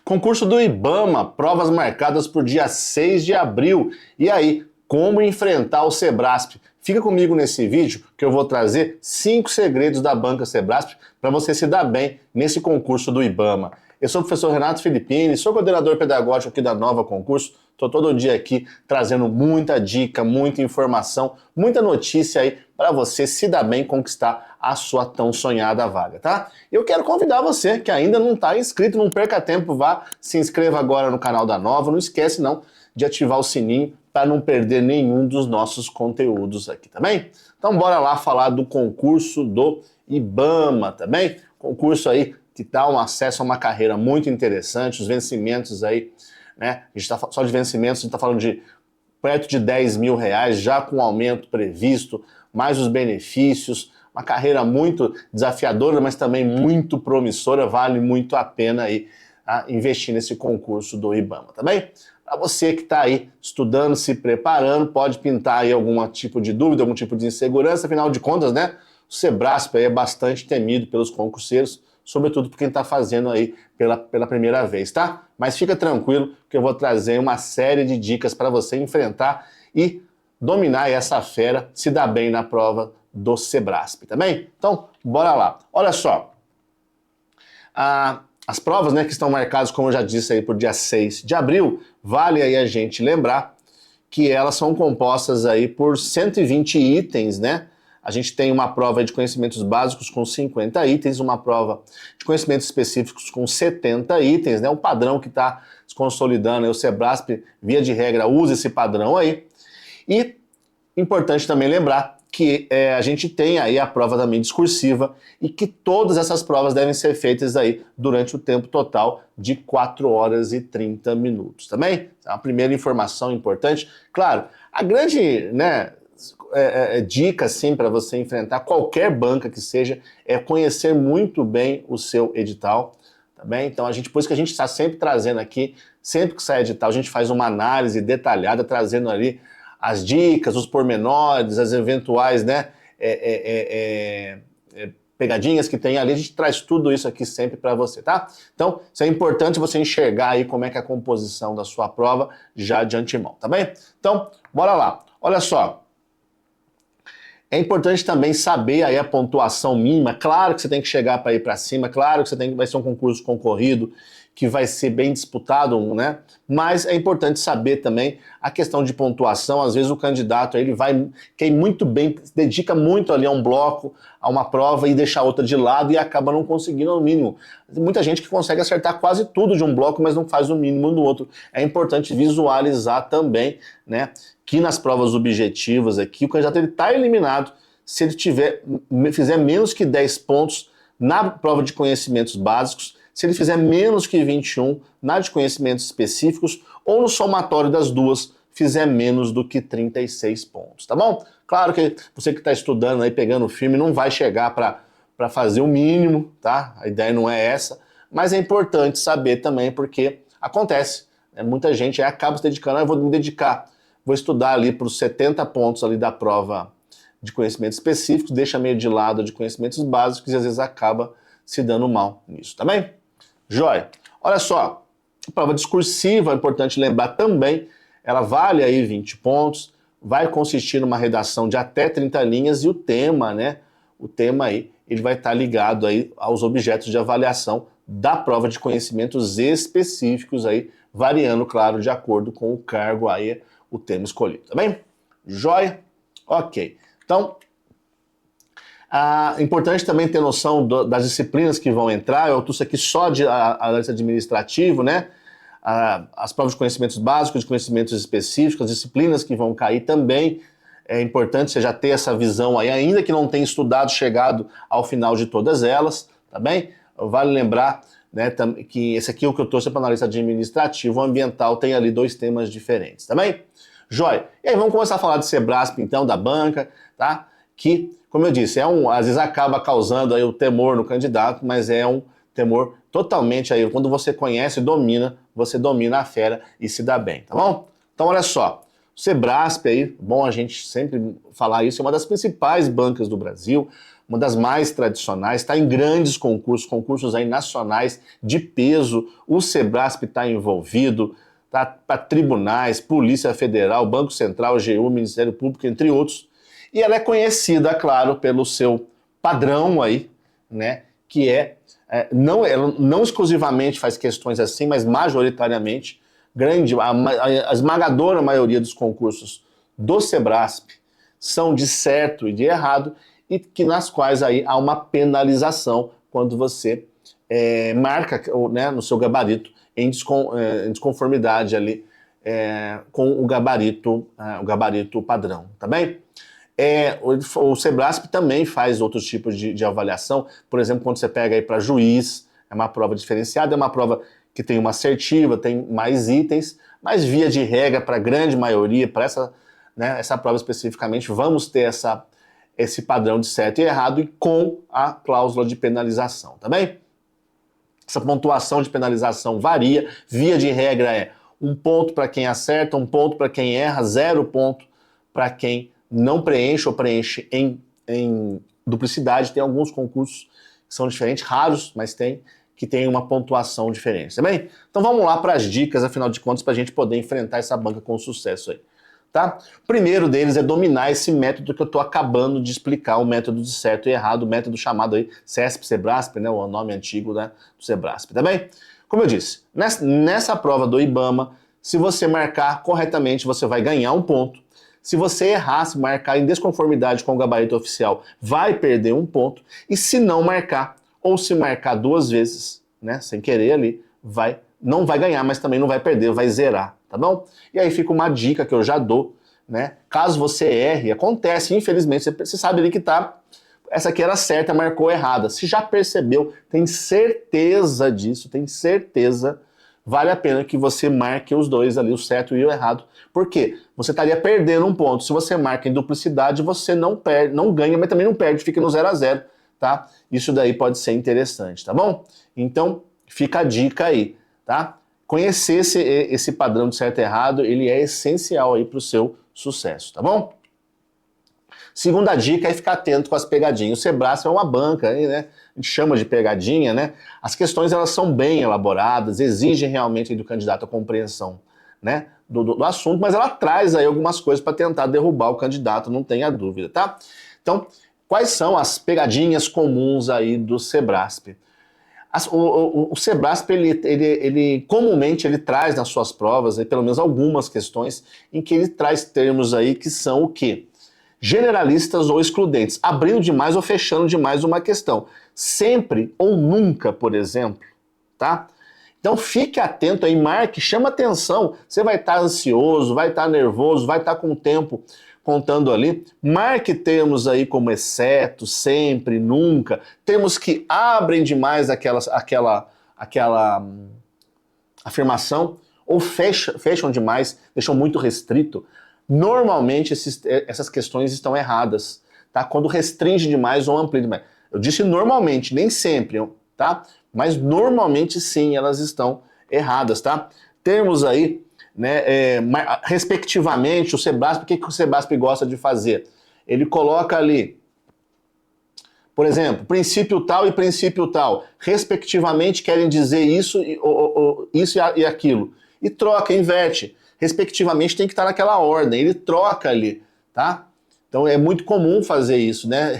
Concurso do IBAMA, provas marcadas para o dia 6 de abril. E aí, como enfrentar o Sebrasp? Fica comigo nesse vídeo que eu vou trazer 5 segredos da banca Sebrasp para você se dar bem nesse concurso do IBAMA. Eu sou o professor Renato Filippini, sou coordenador pedagógico aqui da Nova Concurso. Estou todo dia aqui trazendo muita dica, muita informação, muita notícia aí para você se dar bem e conquistar a sua tão sonhada vaga, tá? Eu quero convidar você que ainda não está inscrito, não perca tempo, vá, se inscreva agora no canal da Nova. Não esquece não de ativar o sininho para não perder nenhum dos nossos conteúdos aqui, tá bem? Então bora lá falar do concurso do IBAMA, tá bem? Concurso aí que dá um acesso a uma carreira muito interessante, os vencimentos aí, né? A gente tá, só de vencimentos a gente está falando de perto de 10 mil reais, já com aumento previsto, mais os benefícios, uma carreira muito desafiadora, mas também muito promissora, vale muito a pena aí investir nesse concurso do IBAMA, tá bem? Para você que está aí estudando, se preparando, pode pintar aí algum tipo de dúvida, algum tipo de insegurança, afinal de contas, né? O Sebrasp aí é bastante temido pelos concurseiros, sobretudo por quem está fazendo aí pela primeira vez, tá? Mas fica tranquilo que eu vou trazer uma série de dicas para você enfrentar e dominar essa fera, se dar bem na prova do Sebrasp, tá bem? Então, bora lá. Olha só, as provas, né, que estão marcadas, como eu já disse aí, por dia 6 de abril, vale aí a gente lembrar que elas são compostas aí por 120 itens, né? A gente tem uma prova de conhecimentos básicos com 50 itens, uma prova de conhecimentos específicos com 70 itens, né? Um padrão que está se consolidando, aí o Sebrasp, via de regra, usa esse padrão aí. E importante também lembrar que a gente tem aí a prova também discursiva e que todas essas provas devem ser feitas aí durante o tempo total de 4 horas e 30 minutos, tá bem? É a primeira informação importante. Claro, a grande, né, dica assim para você enfrentar qualquer banca que seja é conhecer muito bem o seu edital, tá bem? Então por isso que a gente está sempre trazendo aqui, sempre que sai edital, a gente faz uma análise detalhada, trazendo ali as dicas, os pormenores, as eventuais, né, pegadinhas que tem ali, a gente traz tudo isso aqui sempre para você, tá? Então, isso é importante você enxergar aí como é que é a composição da sua prova já de antemão, tá bem? Então, bora lá. Olha só, é importante também saber aí a pontuação mínima. Claro que você tem que chegar para ir para cima, claro que vai ser um concurso concorrido, que vai ser bem disputado, né? Mas é importante saber também a questão de pontuação. Às vezes o candidato ele quer ir muito bem, dedica muito ali a um bloco, a uma prova e deixa a outra de lado e acaba não conseguindo o mínimo. Tem muita gente que consegue acertar quase tudo de um bloco, mas não faz o mínimo no outro. É importante visualizar também, né, que nas provas objetivas aqui o candidato está eliminado se ele fizer menos que 10 pontos na prova de conhecimentos básicos, se ele fizer menos que 21 na de conhecimentos específicos ou no somatório das duas fizer menos do que 36 pontos, tá bom? Claro que você que está estudando aí, pegando firme, não vai chegar para fazer o mínimo, tá? A ideia não é essa, mas é importante saber também porque acontece, né? Muita gente acaba se dedicando, eu vou me dedicar, vou estudar ali para os 70 pontos ali da prova de conhecimentos específicos, deixa meio de lado de conhecimentos básicos e às vezes acaba se dando mal nisso, tá bem? Joia. Olha só, a prova discursiva, é importante lembrar também, ela vale aí 20 pontos, vai consistir numa redação de até 30 linhas e o tema, né, o tema aí, ele vai estar ligado aí aos objetos de avaliação da prova de conhecimentos específicos aí, variando, claro, de acordo com o cargo aí, o tema escolhido, tá bem? Joia? Ok. Então, é importante também ter noção das disciplinas que vão entrar. Eu trouxe aqui só de análise administrativo, né? As provas de conhecimentos básicos, de conhecimentos específicos, as disciplinas que vão cair também. É importante você já ter essa visão aí, ainda que não tenha estudado, chegado ao final de todas elas, tá bem? Vale lembrar, né, que esse aqui é o que eu trouxe para análise administrativo, o ambiental tem ali 2 temas diferentes, tá bem? Joia. E aí vamos começar a falar de Sebrasp, então, da banca, tá? Que, como eu disse, às vezes acaba causando aí o temor no candidato, mas é um temor totalmente aí, quando você conhece e domina, você domina a fera e se dá bem, tá bom? Então olha só, o Sebrasp aí, bom a gente sempre falar isso, é uma das principais bancas do Brasil, uma das mais tradicionais, está em grandes concursos, concursos aí nacionais de peso, o Sebrasp está envolvido, tá, para tribunais, Polícia Federal, Banco Central, AGU, Ministério Público, entre outros. E ela é conhecida, claro, pelo seu padrão aí, né, que ela não exclusivamente faz questões assim, mas majoritariamente, a esmagadora maioria dos concursos do Sebrasp são de certo e de errado, e que nas quais aí há uma penalização quando você marca, né, no seu gabarito em desconformidade ali com o gabarito padrão, tá bem? O Sebrasp também faz outros tipos de avaliação, por exemplo, quando você pega aí para juiz, é uma prova diferenciada, é uma prova que tem uma assertiva, tem mais itens, mas via de regra, para a grande maioria, para essa prova especificamente, vamos ter esse padrão de certo e errado e com a cláusula de penalização, tá bem? Essa pontuação de penalização varia, via de regra é 1 ponto para quem acerta, 1 ponto para quem erra, 0 ponto para quem não preenche ou preenche em duplicidade. Tem alguns concursos que são diferentes, raros, mas que tem uma pontuação diferente, tá bem? Então vamos lá para as dicas, afinal de contas, para a gente poder enfrentar essa banca com sucesso aí. Tá? O primeiro deles é dominar esse método que eu estou acabando de explicar, o método de certo e errado, o método chamado aí CESP-Sebrasp, né, o nome antigo, né, do Sebrasp, tá bem? Como eu disse, nessa prova do IBAMA, se você marcar corretamente, você vai ganhar 1 ponto. Se você errar, se marcar em desconformidade com o gabarito oficial, vai perder 1 ponto. E se não marcar, ou se marcar 2 vezes, né, sem querer ali, não vai ganhar, mas também não vai perder, vai zerar, tá bom? E aí fica uma dica que eu já dou, né? Caso você erre, acontece, infelizmente, você sabe ali que essa aqui era certa, marcou errada. Se já percebeu, tem certeza disso, tem certeza, vale a pena que você marque os dois ali, o certo e o errado. Por quê? Você estaria perdendo 1 ponto. Se você marca em duplicidade, você não perde, não ganha, mas também não perde, fica no 0 a 0, tá? Isso daí pode ser interessante, tá bom? Então, fica a dica aí, tá? Conhecer esse padrão de certo e errado, ele é essencial aí para o seu sucesso, tá bom? Segunda dica é ficar atento com as pegadinhas. O Sebrasp é uma banca, né? A gente chama de pegadinha, né? As questões elas são bem elaboradas, exigem realmente do candidato a compreensão, né, do assunto, mas ela traz aí algumas coisas para tentar derrubar o candidato, não tenha dúvida, tá? Então, quais são as pegadinhas comuns aí do Sebrasp? O Sebrasp, ele comumente ele traz nas suas provas, pelo menos algumas questões, em que ele traz termos aí que são o quê? Generalistas ou excludentes, abrindo demais ou fechando demais uma questão. Sempre ou nunca, por exemplo, tá? Então fique atento aí, marque, chama atenção. Você vai estar ansioso, vai estar nervoso, vai estar com o tempo contando ali. Marque termos aí como exceto, sempre, nunca. Termos que abrem demais aquela afirmação ou fecham demais, deixam muito restrito. Normalmente essas questões estão erradas, tá? Quando restringe demais ou amplia demais. Eu disse normalmente, nem sempre, tá? Mas normalmente sim, elas estão erradas, tá? Termos aí, né, respectivamente, o Sebrasp, o que o Sebrasp gosta de fazer? Ele coloca ali, por exemplo, princípio tal e princípio tal, respectivamente querem dizer isso e aquilo. E troca, inverte. Respectivamente tem que estar naquela ordem, ele troca ali, tá? Então é muito comum fazer isso, né?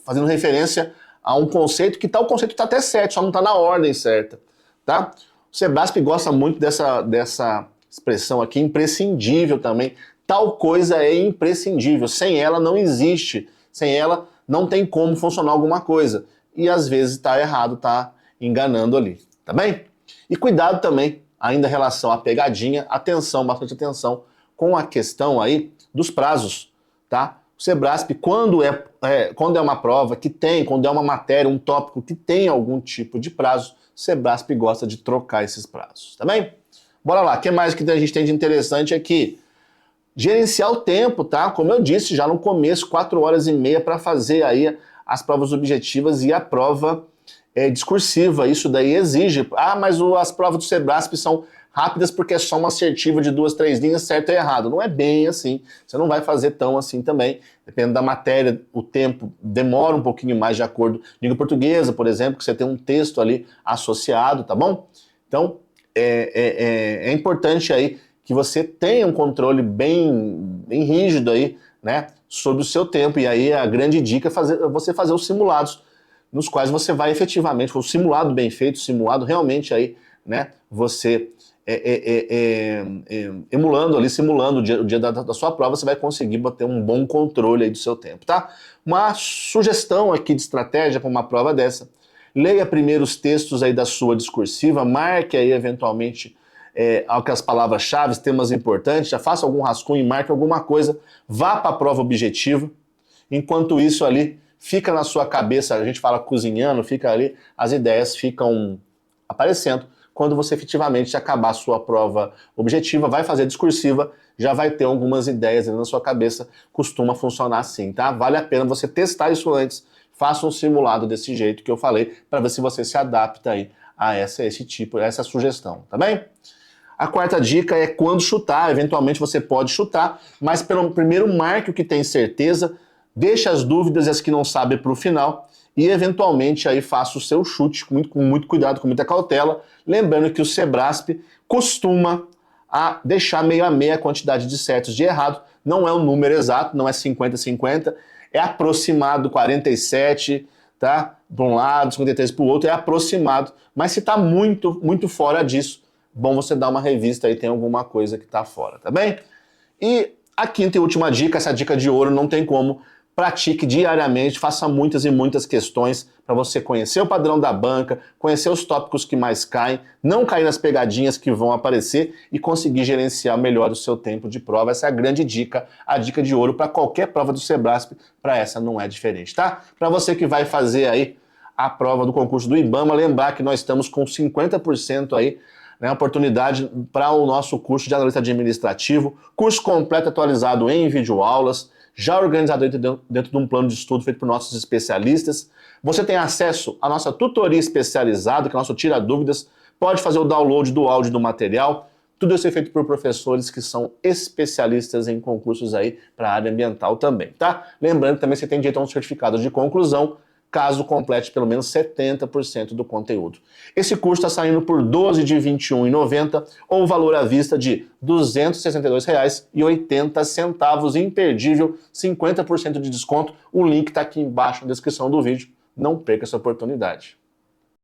Fazendo referência a um conceito que tal conceito está até certo, só não está na ordem certa, tá? O Sebrasp gosta muito dessa expressão aqui, imprescindível também. Tal coisa é imprescindível, sem ela não existe, sem ela não tem como funcionar alguma coisa. E às vezes está errado, está enganando ali, tá bem? E cuidado também, ainda em relação à pegadinha, atenção, bastante atenção com a questão aí dos prazos, tá? O Sebrasp, quando é uma prova que tem, quando é uma matéria, um tópico que tem algum tipo de prazo, o Sebrasp gosta de trocar esses prazos, tá bem? Bora lá, o que mais que a gente tem de interessante aqui? Gerenciar o tempo, tá? Como eu disse já no começo, 4 horas e meia para fazer aí as provas objetivas e a prova discursiva. Isso daí exige. Ah, mas as provas do Sebrasp são rápidas porque é só uma assertiva de 2, 3 linhas, certo e errado. Não é bem assim. Você não vai fazer tão assim também. Dependendo da matéria, o tempo demora um pouquinho mais de acordo. Língua portuguesa, por exemplo, que você tem um texto ali associado, tá bom? Então, é importante aí que você tenha um controle bem rígido aí, né, sobre o seu tempo. E aí a grande dica é você fazer os simulados, nos quais você vai efetivamente, o simulado bem feito, o simulado realmente aí, né, você emulando ali, simulando o dia da sua prova, você vai conseguir bater um bom controle aí do seu tempo, tá? Uma sugestão aqui de estratégia para uma prova dessa: leia primeiro os textos aí da sua discursiva, marque aí eventualmente as palavras-chave, temas importantes, já faça algum rascunho e marque alguma coisa, vá para a prova objetiva. Enquanto isso ali, fica na sua cabeça, a gente fala cozinhando, fica ali, as ideias ficam aparecendo. Quando você efetivamente acabar a sua prova objetiva, vai fazer discursiva, já vai ter algumas ideias ali na sua cabeça, costuma funcionar assim, tá? Vale a pena você testar isso antes, faça um simulado desse jeito que eu falei, para ver se você se adapta aí a essa sugestão, tá bem? A quarta dica é quando chutar. Eventualmente você pode chutar, mas primeiro marque o que tem certeza, deixe as dúvidas e as que não sabe para o final e eventualmente aí faça o seu chute com muito cuidado, com muita cautela, lembrando que o Sebrasp costuma deixar meio a meio a quantidade de certos e de errado. Não é um número exato, não é 50-50, é aproximado 47, tá? Para um lado, 53 para o outro, é aproximado. Mas se está muito, muito fora disso, bom você dar uma revista aí, tem alguma coisa que está fora, tá bem? E a quinta e última dica, essa dica de ouro, não tem como. Pratique diariamente, faça muitas e muitas questões para você conhecer o padrão da banca, conhecer os tópicos que mais caem, não cair nas pegadinhas que vão aparecer e conseguir gerenciar melhor o seu tempo de prova. Essa é a grande dica, a dica de ouro para qualquer prova do Sebrasp, para essa não é diferente, tá? Para você que vai fazer aí a prova do concurso do IBAMA, lembrar que nós estamos com 50% aí, né, oportunidade para o nosso curso de analista administrativo, curso completo atualizado em videoaulas, já organizado dentro de um plano de estudo feito por nossos especialistas. Você tem acesso à nossa tutoria especializada, que é o nosso Tira Dúvidas, pode fazer o download do áudio do material, tudo isso é feito por professores que são especialistas em concursos aí para a área ambiental também, tá? Lembrando que também você tem direito a um certificado de conclusão, caso complete pelo menos 70% do conteúdo. Esse curso está saindo por R$ 12 de R$ 21,90 ou o valor à vista de R$ 262,80, imperdível, 50% de desconto. O link está aqui embaixo na descrição do vídeo. Não perca essa oportunidade.